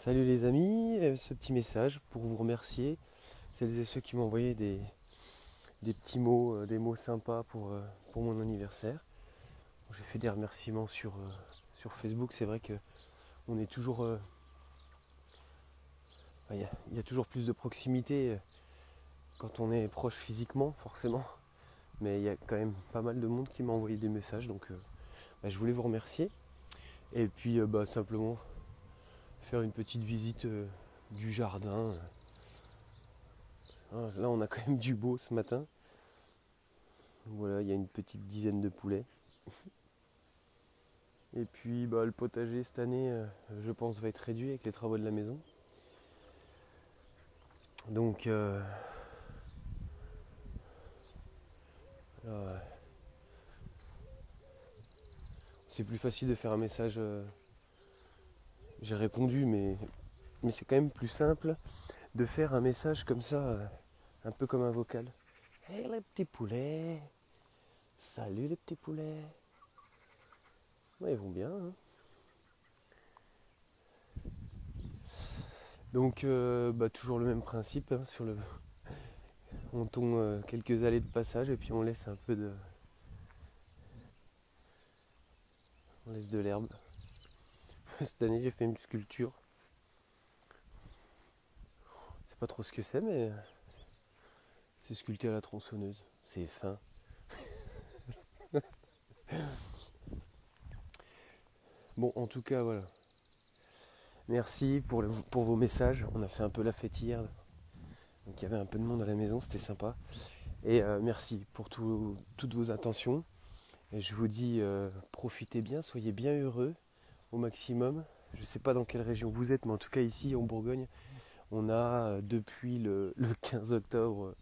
Salut les amis, ce petit message pour vous remercier, celles et ceux qui m'ont envoyé des petits mots, des mots sympas pour mon anniversaire. J'ai fait des remerciements sur Facebook, c'est vrai que on est toujours, il y a toujours plus de proximité quand on est proche physiquement, forcément, mais il y a quand même pas mal de monde qui m'a envoyé des messages, donc je voulais vous remercier et puis simplement faire une petite visite du jardin. Là, on a quand même du beau ce matin. Voilà, il y a une petite dizaine de poulets. Et puis le potager cette année, je pense, va être réduit avec les travaux de la maison. Donc là, c'est plus facile de faire un message. J'ai répondu, mais c'est quand même plus simple de faire un message comme ça, un peu comme un vocal. Hey les petits poulets, salut les petits poulets. Ouais, ils vont bien, hein. Donc toujours le même principe, hein, on tombe quelques allées de passage et puis on laisse de l'herbe. Cette année j'ai fait une sculpture. C'est pas trop ce que c'est, mais c'est sculpté à la tronçonneuse. C'est fin. Bon, en tout cas, voilà. Merci pour vos messages. On a fait un peu la fête hier. Donc il y avait un peu de monde à la maison, c'était sympa. Et merci pour toutes vos attentions. Et je vous dis, profitez bien, soyez bien heureux au maximum. Je ne sais pas dans quelle région vous êtes, mais en tout cas ici en Bourgogne, on a depuis le 15 octobre,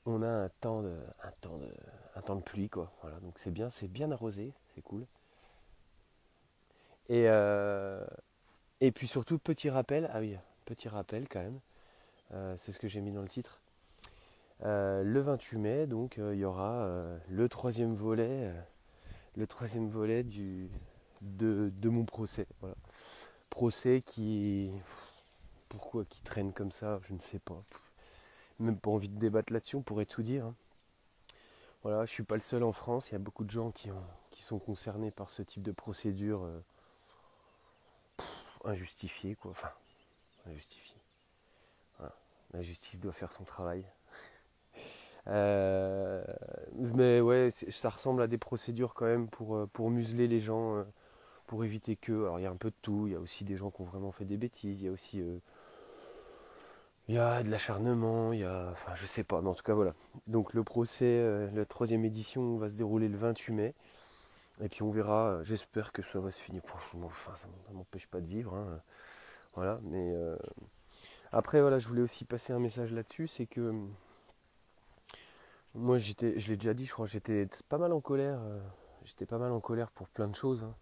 on a un temps de pluie, quoi. Voilà, donc c'est bien arrosé, c'est cool. Et, euh, et puis surtout, petit rappel, ah oui, petit rappel quand même, c'est ce que j'ai mis dans le titre. Le 28 mai, donc il y aura le troisième volet de mon procès. Voilà. Procès pourquoi qui traîne comme ça, je ne sais pas. Même pas envie de débattre là-dessus, on pourrait tout dire, hein. Voilà, je suis pas le seul en France, il y a beaucoup de gens qui sont concernés par ce type de procédure injustifiée, quoi. Enfin, injustifiée. Voilà. La justice doit faire son travail. Euh, mais ouais, ça ressemble à des procédures quand même pour museler les gens, pour éviter que. Alors il y a un peu de tout, il y a aussi des gens qui ont vraiment fait des bêtises, il y a aussi il y a de l'acharnement, il y a. Enfin je sais pas, mais en tout cas voilà. Donc le procès, la troisième édition va se dérouler le 28 mai. Et puis on verra, j'espère que ça va se finir. Enfin, ça ne m'empêche pas de vivre, hein. Voilà, mais après voilà, je voulais aussi passer un message là-dessus, c'est que moi, je l'ai déjà dit, je crois, j'étais pas mal en colère. J'étais pas mal en colère pour plein de choses, hein.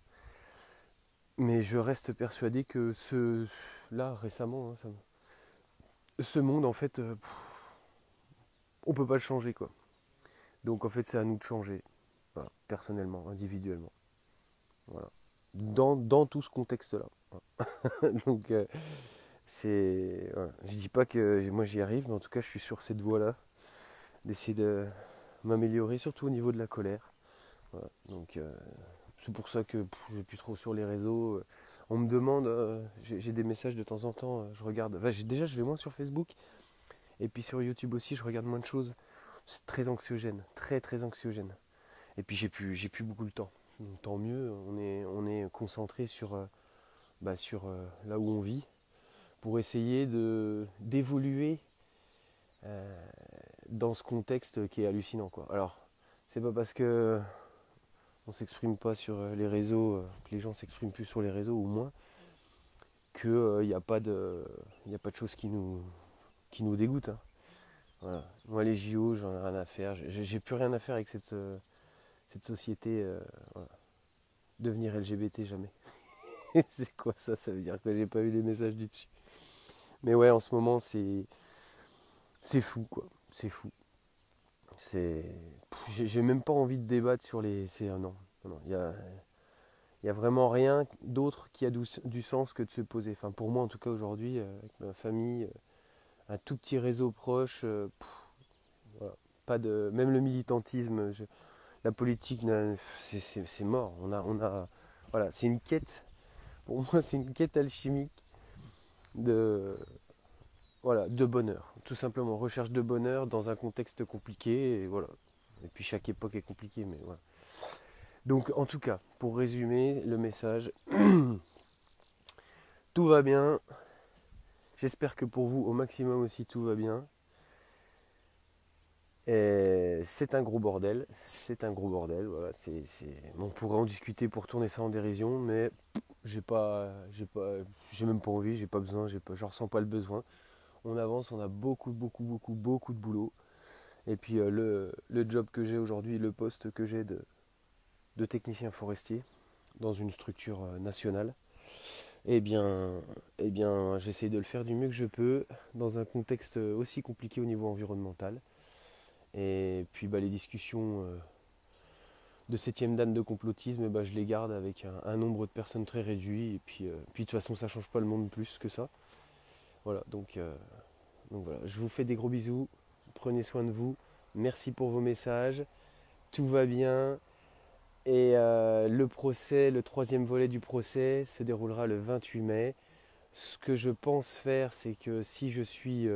Mais je reste persuadé que là, récemment, hein, ce monde, en fait, on peut pas le changer, quoi. Donc, en fait, c'est à nous de changer, voilà, personnellement, individuellement. Voilà. Dans tout ce contexte-là. Voilà. Donc, voilà. Je dis pas que moi j'y arrive, mais en tout cas, je suis sur cette voie-là, d'essayer de m'améliorer, surtout au niveau de la colère. Voilà. Donc, c'est pour ça que je vais plus trop sur les réseaux. On me demande, j'ai des messages de temps en temps, je regarde. Enfin, déjà, je vais moins sur Facebook. Et puis sur YouTube aussi, je regarde moins de choses. C'est très anxiogène, très très anxiogène. Et puis j'ai plus beaucoup de temps. Donc, tant mieux, on est concentré sur là où on vit pour essayer d'évoluer dans ce contexte qui est hallucinant, quoi. Alors, c'est pas parce que on s'exprime pas sur les réseaux, que les gens s'expriment plus sur les réseaux ou moins, qu'il n'y a pas de choses qui nous dégoûtent, hein. Voilà. Moi, les JO, j'en ai rien à faire. J'ai plus rien à faire avec cette société. Voilà. Devenir LGBT, jamais. C'est quoi ça? Ça veut dire que j'ai pas eu les messages du dessus. Mais ouais, en ce moment, c'est fou, quoi. C'est fou. C'est, j'ai même pas envie de débattre sur les. Non, non, non. Il n'y a vraiment rien d'autre qui a du sens que de se poser. Enfin, pour moi, en tout cas, aujourd'hui, avec ma famille, un tout petit réseau proche, voilà. Pas de, même le militantisme, la politique, c'est mort. Voilà, c'est une quête. Pour moi, c'est une quête alchimique de, voilà, de bonheur. Tout simplement, recherche de bonheur dans un contexte compliqué. Et voilà. Et puis chaque époque est compliquée, mais voilà. Donc, en tout cas, pour résumer le message, tout va bien. J'espère que pour vous, au maximum aussi, tout va bien. Et c'est un gros bordel. C'est un gros bordel. Voilà, on pourrait en discuter pour tourner ça en dérision, mais j'ai même pas envie, j'ai pas besoin, je ressens pas le besoin. On avance, on a beaucoup de boulot. Et puis le job que j'ai aujourd'hui, le poste que j'ai de technicien forestier dans une structure nationale, eh bien, j'essaie de le faire du mieux que je peux dans un contexte aussi compliqué au niveau environnemental. Et puis les discussions de septième dan de complotisme, je les garde avec un nombre de personnes très réduit. Et puis, de toute façon, ça change pas le monde plus que ça. Voilà, donc voilà, je vous fais des gros bisous. Prenez soin de vous. Merci pour vos messages. Tout va bien. Et le procès, le troisième volet du procès se déroulera le 28 mai. Ce que je pense faire, c'est que si je suis,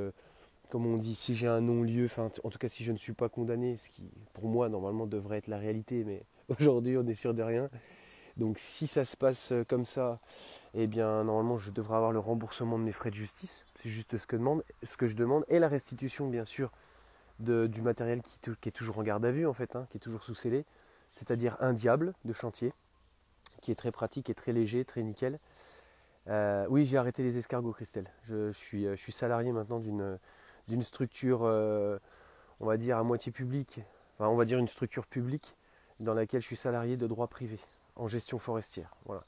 comme on dit, si j'ai un non-lieu, enfin en tout cas si je ne suis pas condamné, ce qui pour moi normalement devrait être la réalité, mais aujourd'hui on est sûr de rien. Donc si ça se passe comme ça, eh bien normalement je devrais avoir le remboursement de mes frais de justice. C'est juste ce que je demande, et la restitution bien sûr du matériel qui est toujours en garde à vue en fait, hein, qui est toujours sous scellé, c'est-à-dire un diable de chantier, qui est très pratique et très léger, très nickel. Oui, j'ai arrêté les escargots, Christelle. Je suis salarié maintenant d'une structure, on va dire, à moitié publique, enfin on va dire une structure publique dans laquelle je suis salarié de droit privé, en gestion forestière. Voilà.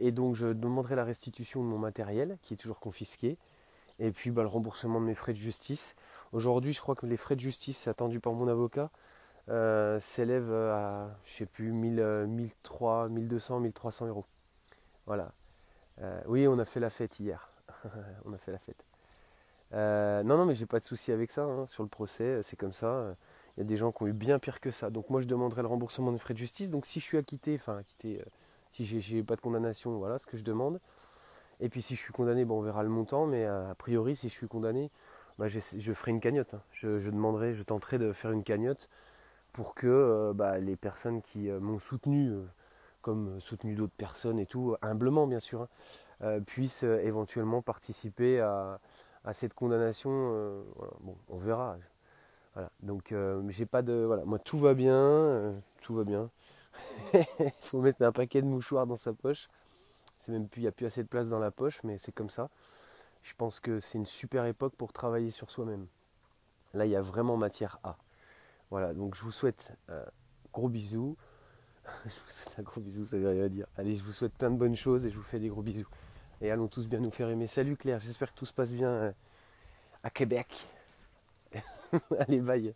Et, donc je demanderai la restitution de mon matériel, qui est toujours confisqué, et puis le remboursement de mes frais de justice. Aujourd'hui, je crois que les frais de justice attendus par mon avocat s'élèvent à, je sais plus, 1300, 1200, 1300 euros. Voilà. Oui, on a fait la fête hier. On a fait la fête. Non, mais j'ai pas de souci avec ça, hein. Sur le procès, c'est comme ça. Il y a des gens qui ont eu bien pire que ça. Donc moi, je demanderai le remboursement des frais de justice. Donc si je suis acquitté, si j'ai pas de condamnation, voilà ce que je demande. Et puis si je suis condamné, on verra le montant. Mais a priori, si je suis condamné, je ferai une cagnotte, hein. Je tenterai de faire une cagnotte pour que les personnes qui m'ont soutenu, comme soutenu d'autres personnes et tout, humblement bien sûr, hein, puissent éventuellement participer à cette condamnation. Voilà. Bon, on verra. Voilà. Donc j'ai pas de. Voilà, moi tout va bien. Tout va bien. Il faut mettre un paquet de mouchoirs dans sa poche. C'est même plus, il n'y a plus assez de place dans la poche, mais c'est comme ça. Je pense que c'est une super époque pour travailler sur soi-même. Là, il y a vraiment matière à. Voilà, donc je vous souhaite gros bisous. Je vous souhaite un gros bisou, ça veut rien dire. Allez, je vous souhaite plein de bonnes choses et je vous fais des gros bisous. Et allons tous bien nous faire aimer. Salut Claire, j'espère que tout se passe bien à Québec. Allez, bye.